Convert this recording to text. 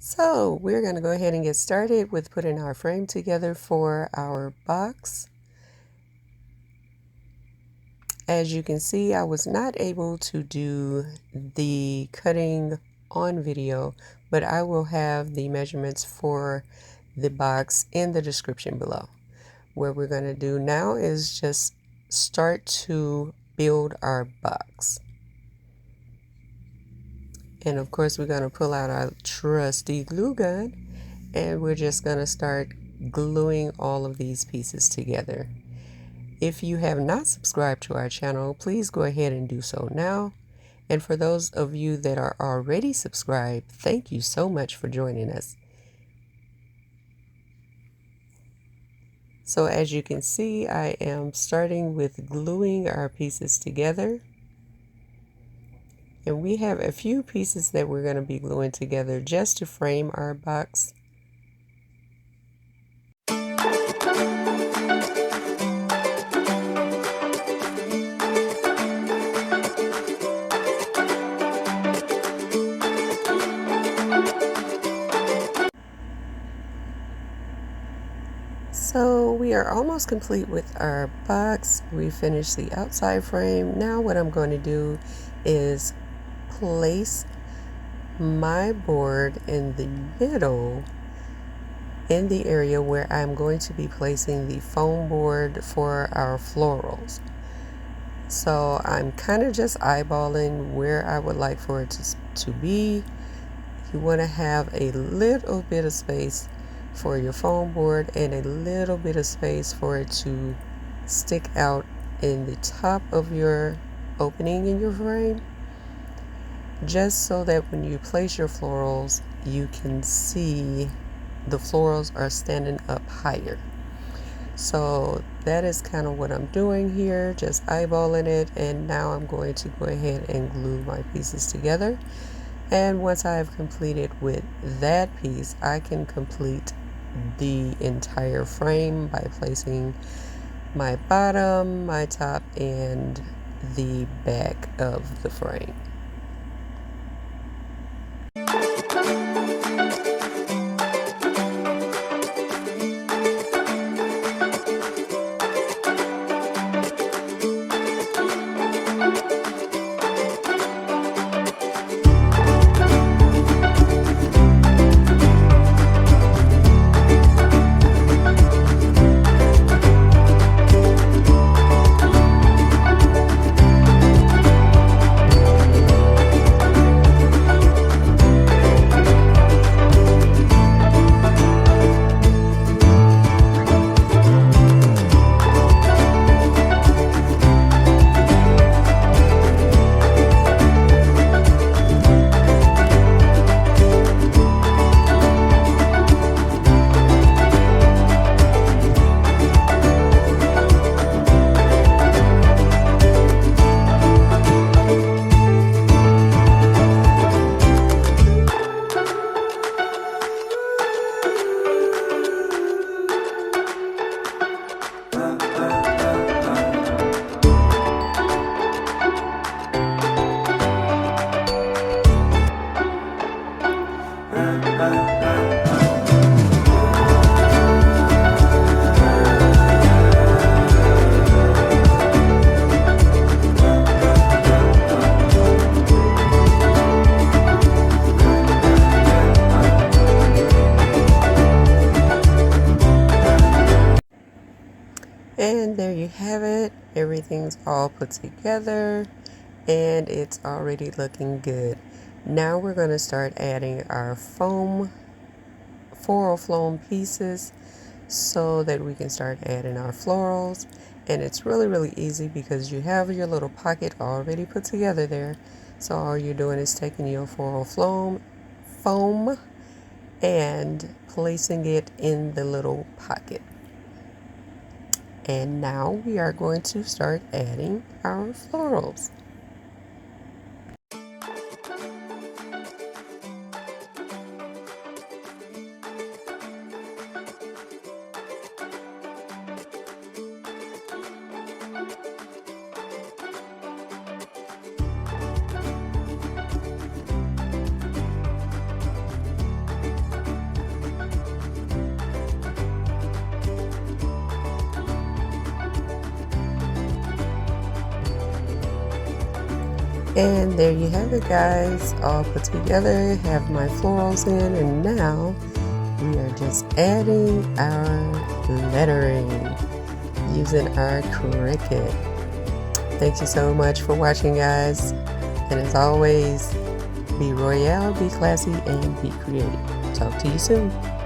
So we're going to go ahead and get started with putting our frame together for our box. As you can see, I was not able to do the cutting on video, but I will have the measurements for the box in the description below. What we're going to do now is just start to build our box. And of course, we're going to pull out our trusty glue gun, and we're just going to start gluing all of these pieces together. If you have not subscribed to our channel, please go ahead and do so now. And for those of you that are already subscribed, thank you so much for joining us. So as you can see, I am starting with gluing our pieces together. And we have a few pieces that we're going to be gluing together just to frame our box. So we are almost complete with our box. We finished the outside frame. Now what I'm going to do is place my board in the middle in the area where I'm going to be placing the foam board for our florals. So I'm kind of just eyeballing where I would like for it to be. You want to have a little bit of space for your foam board and a little bit of space for it to stick out in the top of your opening in your frame, just so that when you place your florals, you can see the florals are standing up higher. So that is kind of what I'm doing here, just eyeballing it. And now I'm going to go ahead and glue my pieces together. And once I have completed with that piece, I can complete the entire frame by placing my bottom, my top, and the back of the frame. And there you have it. Everything's all put together and it's already looking good. Now we're going to start adding our floral foam pieces so that we can start adding our florals. And it's really easy because you have your little pocket already put together there. So all you're doing is taking your floral foam and placing it in the little pocket. And now we are going to start adding our florals. And there you have it, guys, all put together. Have my florals in, and now we are just adding our lettering using our Cricut. Thank you so much for watching, guys, and as always, be royale, be classy, and be creative. Talk to you soon.